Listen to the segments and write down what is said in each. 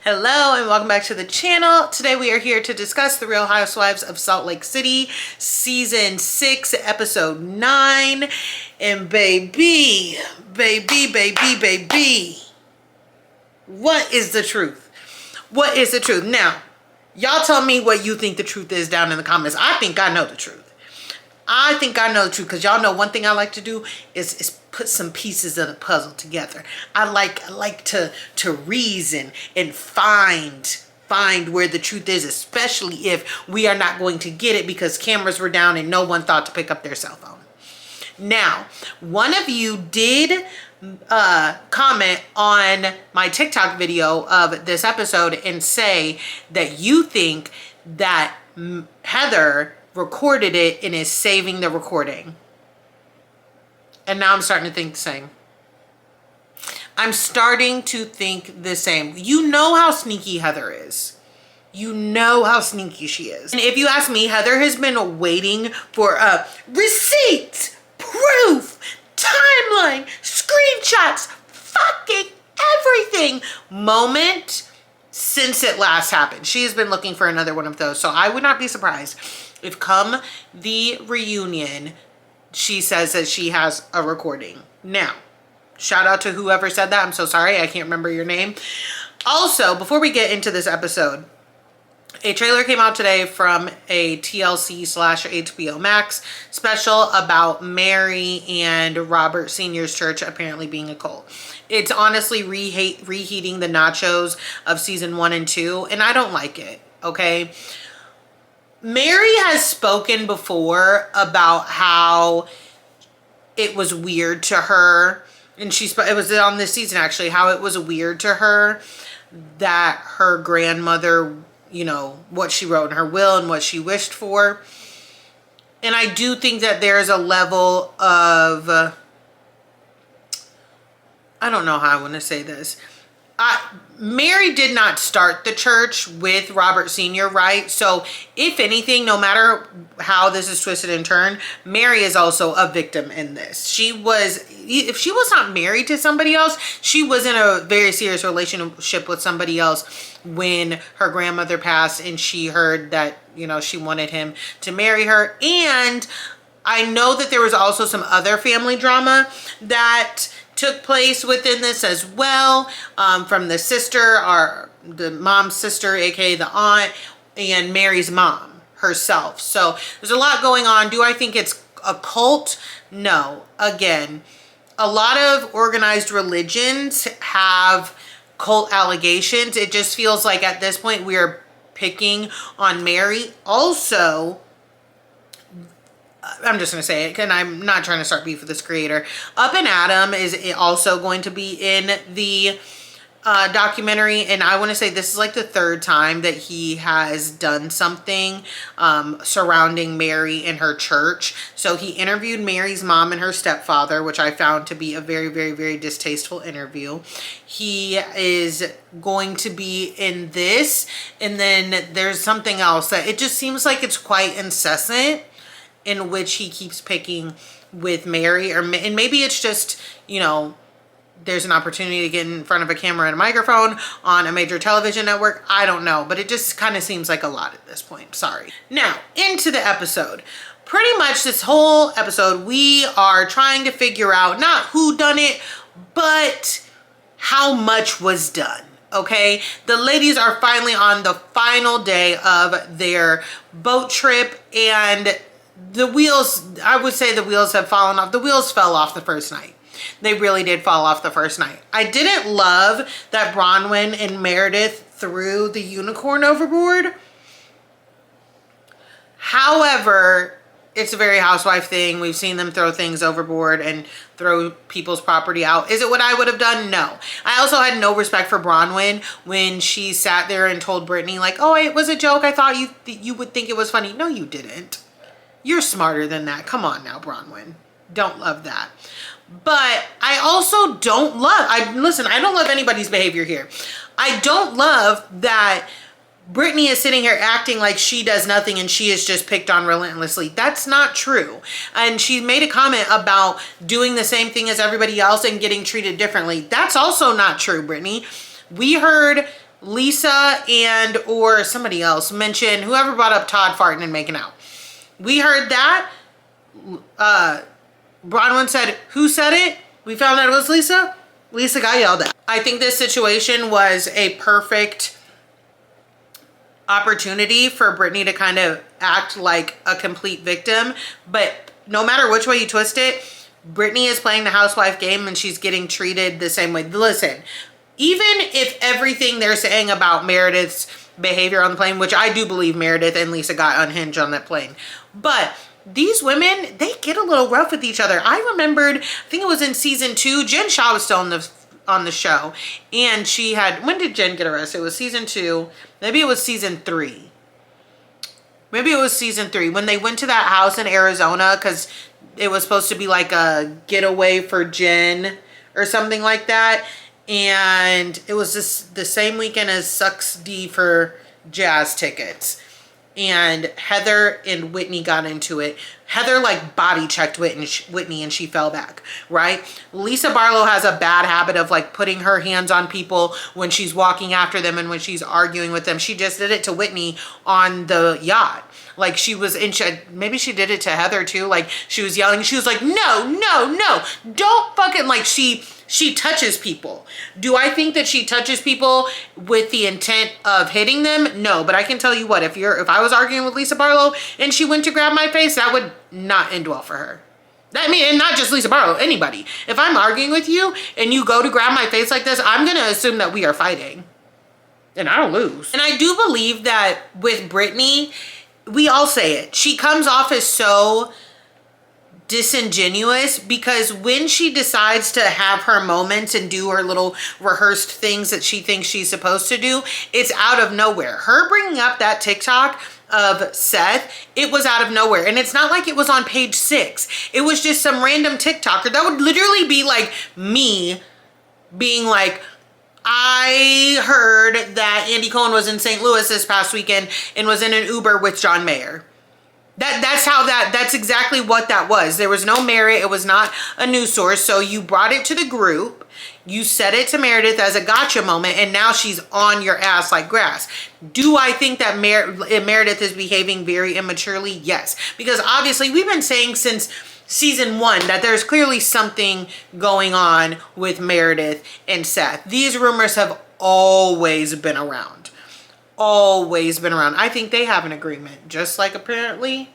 Hello and welcome back to the channel. Today we are here to discuss The Real Housewives of Salt Lake City, Season 6, Episode 9. And baby, what is the truth? What is the truth? Now, y'all tell me what you think the truth is down in the comments. I think I know the truth. I think I know the truth because y'all know one thing I like to do is put some pieces of the puzzle together. I like to reason and find where the truth is, especially if we are not going to get it because cameras were down and no one thought to pick up their cell phone. Now, one of you did comment on my TikTok video of this episode and say that you think that Heather recorded it and is saving the recording. And now I'm starting to think the same. I'm starting to think the same. You know how sneaky Heather is. You know how sneaky she is. And if you ask me, Heather has been waiting for a receipt, proof, timeline, screenshots, fucking everything moment since it last happened. She has been looking for another one of those. So I would not be surprised if come the reunion, she says that she has a recording. Now, shout out to whoever said that. I'm so sorry. I can't remember your name. Also, before we get into this episode, a trailer came out today from a TLC/HBO Max special about Mary and Robert Sr.'s church apparently being a cult. It's honestly reheating the nachos of season 1 and 2, and I don't like it, okay? Mary has spoken before about how it was weird to her, and it was on this season actually, how it was weird to her that her grandmother, you know, what she wrote in her will and what she wished for. And I do think that there's a level of, I don't know how I want to say this. Mary did not start the church with Robert Sr., right? So if anything, no matter how this is twisted and turned, Mary is also a victim in this. If she was not married to somebody else, she was in a very serious relationship with somebody else when her grandmother passed and she heard that, you know, she wanted him to marry her. And I know that there was also some other family drama that took place within this as well, from the sister, or the mom's sister, aka the aunt, and Mary's mom herself. So there's a lot going on. Do I think it's a cult? No. Again, a lot of organized religions have cult allegations. It just feels like at this point we're picking on Mary. Also, I'm just going to say it, and I'm not trying to start beef with this creator. Up and Adam is also going to be in the documentary, and I want to say this is like the third time that he has done something surrounding Mary and her church. So he interviewed Mary's mom and her stepfather, which I found to be a very, very, very distasteful interview. He is going to be in this, and then there's something else that it just seems like it's quite incessant, in which he keeps picking with Mary, and maybe it's just, you know, there's an opportunity to get in front of a camera and a microphone on a major television network. I don't know, but it just kind of seems like a lot at this point. Sorry. Now, into the episode. Pretty much this whole episode, we are trying to figure out not who done it, but how much was done. Okay, the ladies are finally on the final day of their boat trip, and the wheels, I would say the wheels have fallen off. The wheels fell off the first night. They really did fall off the first night. I didn't love that Bronwyn and Meredith threw the unicorn overboard. However, it's a very housewife thing. We've seen them throw things overboard and throw people's property out. Is it what I would have done? No. I also had no respect for Bronwyn when she sat there and told Brittany, like, oh, it was a joke. I thought you would think it was funny. No, you didn't. You're smarter than that. Come on now, Bronwyn. Don't love that. But I also don't love, listen, I don't love anybody's behavior here. I don't love that Brittany is sitting here acting like she does nothing and she is just picked on relentlessly. That's not true. And she made a comment about doing the same thing as everybody else and getting treated differently. That's also not true, Brittany. We heard Lisa and or somebody else mentioned, whoever brought up Todd farting and making out. We heard that. Bronwyn said, who said it? We found out it was Lisa. Lisa got yelled at. I think this situation was a perfect opportunity for Brittany to kind of act like a complete victim. But no matter which way you twist it, Brittany is playing the housewife game and she's getting treated the same way. Listen, even if everything they're saying about Meredith's behavior on the plane, which I do believe Meredith and Lisa got unhinged on that plane, but these women, they get a little rough with each other. I remembered, I think it was in season 2, Jen Shaw was still on the show, and she had, when did Jen get arrested? It was season 2, maybe it was season 3. Maybe it was season 3 when they went to that house in Arizona because it was supposed to be like a getaway for Jen or something like that. And it was just the same weekend as Sucks D for Jazz tickets. And Heather and Whitney got into it. Heather like body checked Whitney and she fell back, right? Lisa Barlow has a bad habit of like putting her hands on people when she's walking after them and when she's arguing with them. She just did it to Whitney on the yacht. Like she was in, maybe she did it to Heather too. Like she was yelling. She was like, no, no, no, don't fucking, like she touches people. Do I think that she touches people with the intent of hitting them? No, but I can tell you what, if I was arguing with Lisa Barlow and she went to grab my face, that would not end well for her. I mean, and not just Lisa Barlow, anybody. If I'm arguing with you and you go to grab my face like this, I'm going to assume that we are fighting. And I don't lose. And I do believe that with Brittany, we all say it. She comes off as so disingenuous because when she decides to have her moments and do her little rehearsed things that she thinks she's supposed to do, it's out of nowhere. Her bringing up that TikTok of Seth, it was out of nowhere. And it's not like it was on page 6. It was just some random TikToker. That would literally be like me being like, I heard that Andy Cohen was in St. Louis this past weekend and was in an Uber with John Mayer. That's exactly what that was. There was no merit. It was not a news source. So you brought it to the group. You said it to Meredith as a gotcha moment, and now she's on your ass like grass. Do I think that Meredith is behaving very immaturely? Yes. Because obviously we've been saying since season 1 that there's clearly something going on with Meredith and Seth. These rumors have always been around. Always been around. I think they have an agreement, just like apparently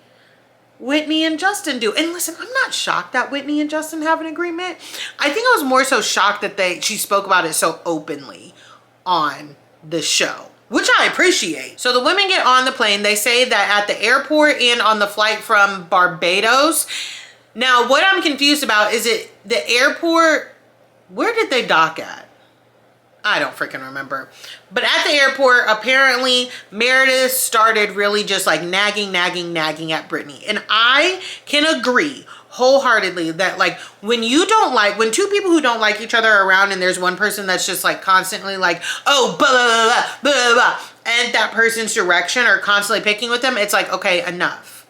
Whitney and Justin do. And listen, I'm not shocked that Whitney and Justin have an agreement. I think I was more so shocked that she spoke about it so openly on the show, which I appreciate. So the women get on the plane. They say that at the airport and on the flight from Barbados. Now, what I'm confused about is it the airport, where did they dock at? I don't freaking remember. But at the airport, apparently Meredith started really just like nagging at Brittany. And I can agree wholeheartedly that like when two people who don't like each other are around and there's one person that's just like constantly like, oh, blah, blah, blah, blah, blah, and that person's direction or constantly picking with them, it's like, okay, enough.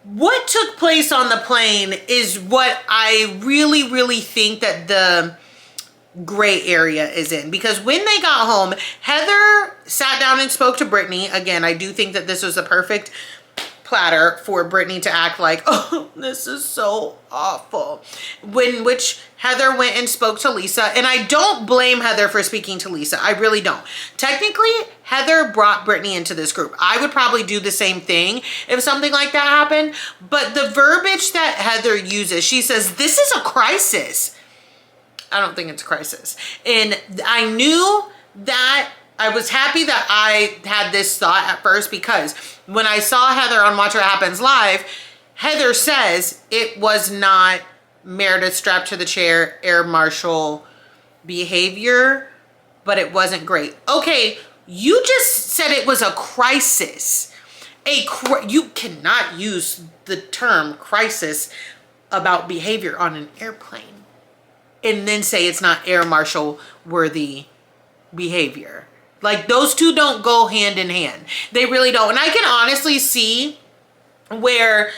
What took place on the plane is what I really, really think that the gray area is in. Because when they got home, Heather sat down and spoke to Brittany. Again, I do think that this was a perfect platter for Brittany to act like, oh, this is so awful. Which Heather went and spoke to Lisa. And I don't blame Heather for speaking to Lisa. I really don't. Technically, Heather brought Brittany into this group. I would probably do the same thing if something like that happened. But the verbiage that Heather uses, she says, this is a crisis. I don't think it's a crisis. And I knew that I was happy that I had this thought at first because when I saw Heather on Watch What Happens Live, Heather says it was not Meredith strapped to the chair, air marshal behavior, but it wasn't great. Okay, you just said it was a crisis. You cannot use the term crisis about behavior on an airplane and then say it's not air marshal worthy behavior. Like those two don't go hand in hand. They really don't. And I can honestly see where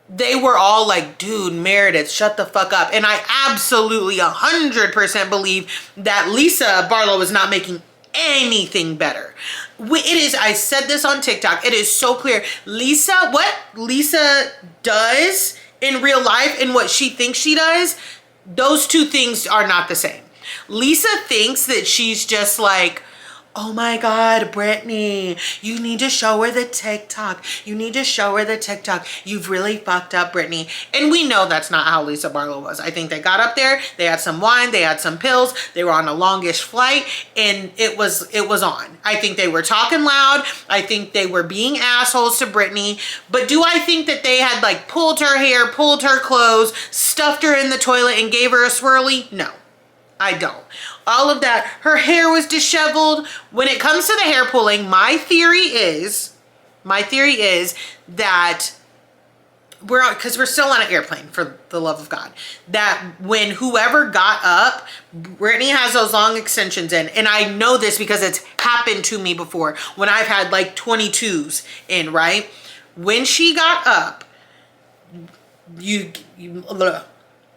they were all like, dude, Meredith, shut the fuck up. And I absolutely 100% believe that Lisa Barlow is not making anything better. It is, I said this on TikTok, it is so clear. What Lisa does in real life and what she thinks she does, those two things are not the same. Lisa thinks that she's just like, oh my God, Brittany, you need to show her the TikTok. You need to show her the TikTok. You've really fucked up, Brittany. And we know that's not how Lisa Barlow was. I think they got up there, they had some wine, they had some pills, they were on a longish flight, and it was on. I think they were talking loud. I think they were being assholes to Brittany. But do I think that they had like pulled her hair, pulled her clothes, stuffed her in the toilet and gave her a swirly? No, I don't. All of that. Her hair was disheveled. When it comes to the hair pulling, my theory is that because we're still on an airplane, for the love of God, that when whoever got up, Brittany has those long extensions in. And I know this because it's happened to me before when I've had like 22s in, right? When she got up,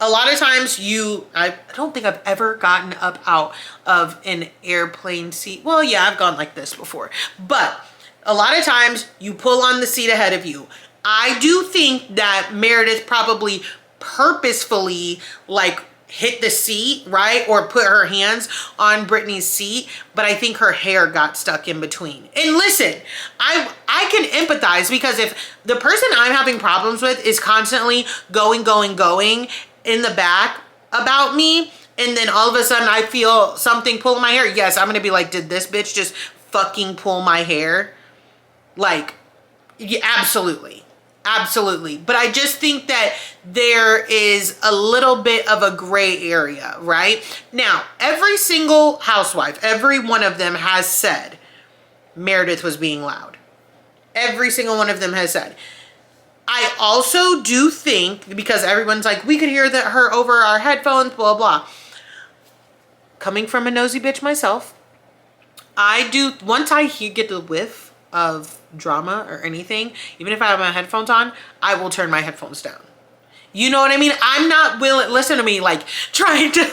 a lot of times I don't think I've ever gotten up out of an airplane seat. Well, yeah, I've gone like this before. But a lot of times you pull on the seat ahead of you. I do think that Meredith probably purposefully like hit the seat, right? Or put her hands on Brittany's seat, but I think her hair got stuck in between. And listen, I can empathize, because if the person I'm having problems with is constantly going in the back about me, and then all of a sudden I feel something pulling my hair, yes, I'm gonna be like, did this bitch just fucking pull my hair? Like, yeah, absolutely. But I just think that there is a little bit of a gray area, right? Now, every single housewife, every one of them has said Meredith was being loud. Every single one of them has said. I also do think, because everyone's like, we could hear her over our headphones, blah, blah. Coming from a nosy bitch myself, once I get the whiff of drama or anything, even if I have my headphones on, I will turn my headphones down. You know what I mean? I'm not willing, listen to me, like trying to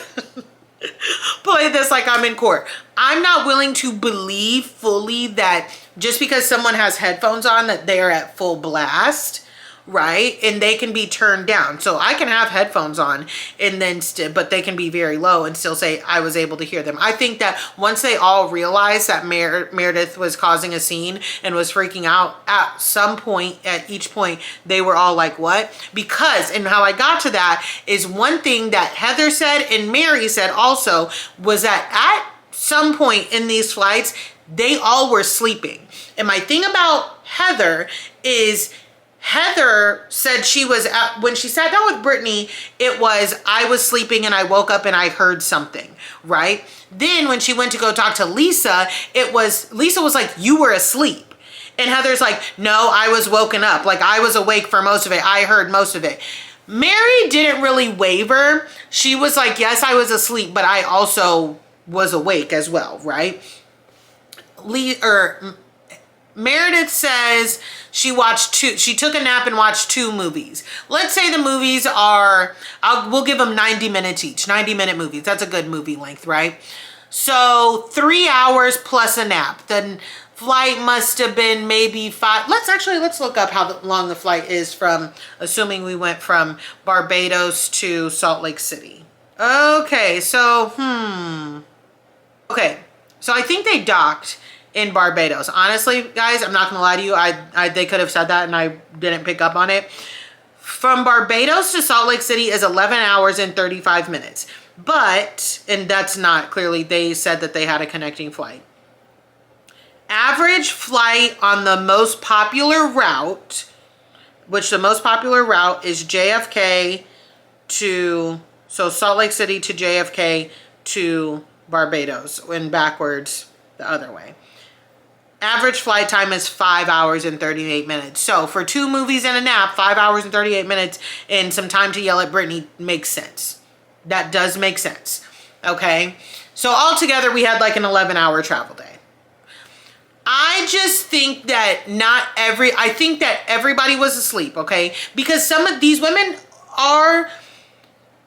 play this like I'm in court. I'm not willing to believe fully that just because someone has headphones on that they're at full blast, right? And they can be turned down. So I can have headphones on and then but they can be very low and still say I was able to hear them. I think that once they all realized that Meredith was causing a scene and was freaking out, at some point, at each point, they were all like, what? Because, and how I got to that is one thing that Heather said and Mary said also was that at some point in these flights, they all were sleeping. And my thing about Heather is, Heather said when she sat down with Brittany, it was, I was sleeping and I woke up and I heard something, right? Then when she went to go talk to Lisa, Lisa was like, you were asleep. And Heather's like, no, I was woken up. Like, I was awake for most of it. I heard most of it. Mary didn't really waver. She was like, yes, I was asleep, but I also was awake as well, right? Meredith says she took a nap and watched 2 movies. Let's say the movies we'll give them 90 minutes each, 90-minute movies. That's a good movie length, right? So 3 hours plus a nap. The flight must have been maybe 5. Let's look up how long the flight is from, assuming we went from Barbados to Salt Lake City. Okay, so, okay, so I think they docked in Barbados. Honestly, guys, I'm not gonna lie to you. They could have said that and I didn't pick up on it. From Barbados to Salt Lake City is 11 hours and 35 minutes. But, and that's not, clearly they said that they had a connecting flight. Average flight on the most popular route, which the most popular route is JFK so Salt Lake City to JFK to Barbados, and backwards the other way. Average flight time is 5 hours and 38 minutes. So for 2 movies and a nap, 5 hours and 38 minutes and some time to yell at Brittany makes sense. That does make sense. Okay. So altogether we had like an 11-hour travel day. I just think that I think that everybody was asleep, okay? Because some of these women are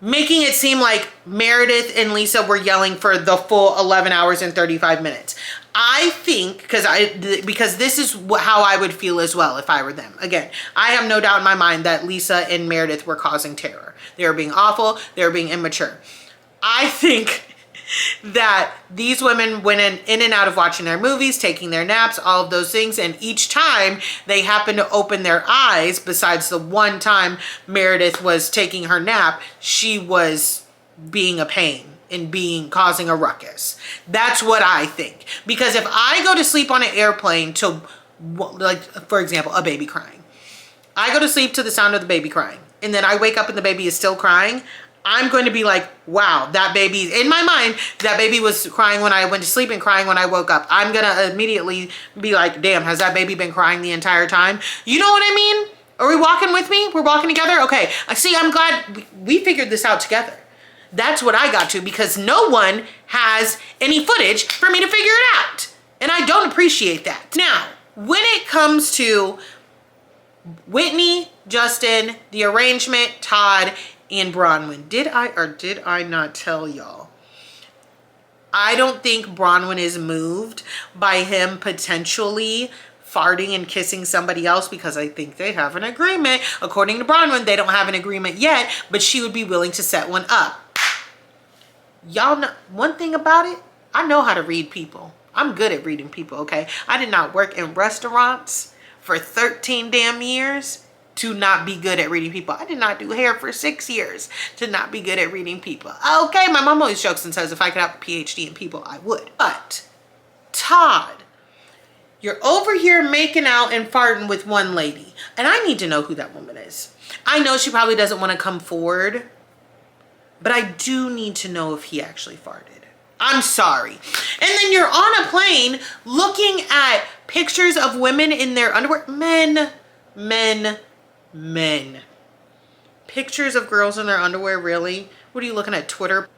making it seem like Meredith and Lisa were yelling for the full 11 hours and 35 minutes. I think, because this is how I would feel as well if I were them. Again, I have no doubt in my mind that Lisa and Meredith were causing terror. They were being awful. They were being immature. I think that these women went in and out of watching their movies, taking their naps, all of those things, and each time they happened to open their eyes, besides the one time Meredith was taking her nap, she was being a pain and causing a ruckus. That's what I think. Because if I go to sleep on an airplane to, like, for example, a baby crying, I go to sleep to the sound of the baby crying, and then I wake up and the baby is still crying, I'm going to be like, wow, that baby, in my mind, that baby was crying when I went to sleep and crying when I woke up. I'm going to immediately be like, damn, has that baby been crying the entire time? You know what I mean? Are we walking with me? We're walking together? Okay. See, I'm glad we figured this out together. That's what I got to, because no one has any footage for me to figure it out. And I don't appreciate that. Now, when it comes to Whitney, Justin, the arrangement, Todd, and Bronwyn, did I not tell y'all? I don't think Bronwyn is moved by him potentially farting and kissing somebody else, because I think they have an agreement. According to Bronwyn, they don't have an agreement yet, but she would be willing to set one up. Y'all know one thing about it, I know how to read people. I'm good at reading people, okay? I did not work in restaurants for 13 damn years to not be good at reading people. I did not do hair for 6 years to not be good at reading people. Okay, my mom always jokes and says if I could have a PhD in people, I would. But Todd, you're over here making out and farting with one lady, and I need to know who that woman is. I know she probably doesn't want to come forward, but I do need to know if he actually farted. I'm sorry. And then you're on a plane looking at pictures of women in their underwear. Men. Pictures of girls in their underwear, really? What are you looking at, Twitter?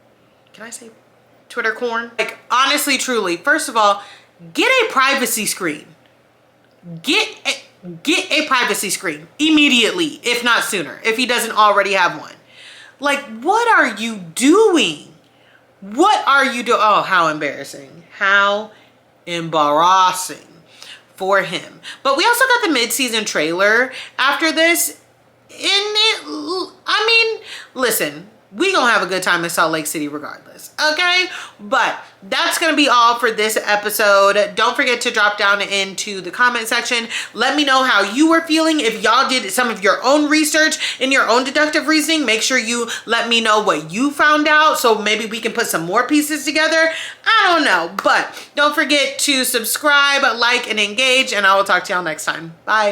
Can I say Twitter corn? Like, honestly, truly, first of all, get a privacy screen. Get a privacy screen immediately, if not sooner, if he doesn't already have one. Like, what are you doing? What are you doing? Oh, how embarrassing. How embarrassing for him. But we also got the mid-season trailer after this. I mean, listen, we gonna have a good time in Salt Lake City regardless, okay? But that's gonna be all for this episode. Don't forget to drop down into the comment section. Let me know how you were feeling. If y'all did some of your own research and your own deductive reasoning, make sure you let me know what you found out, so maybe we can put some more pieces together. I don't know, but don't forget to subscribe, like, and engage, and I will talk to y'all next time. Bye.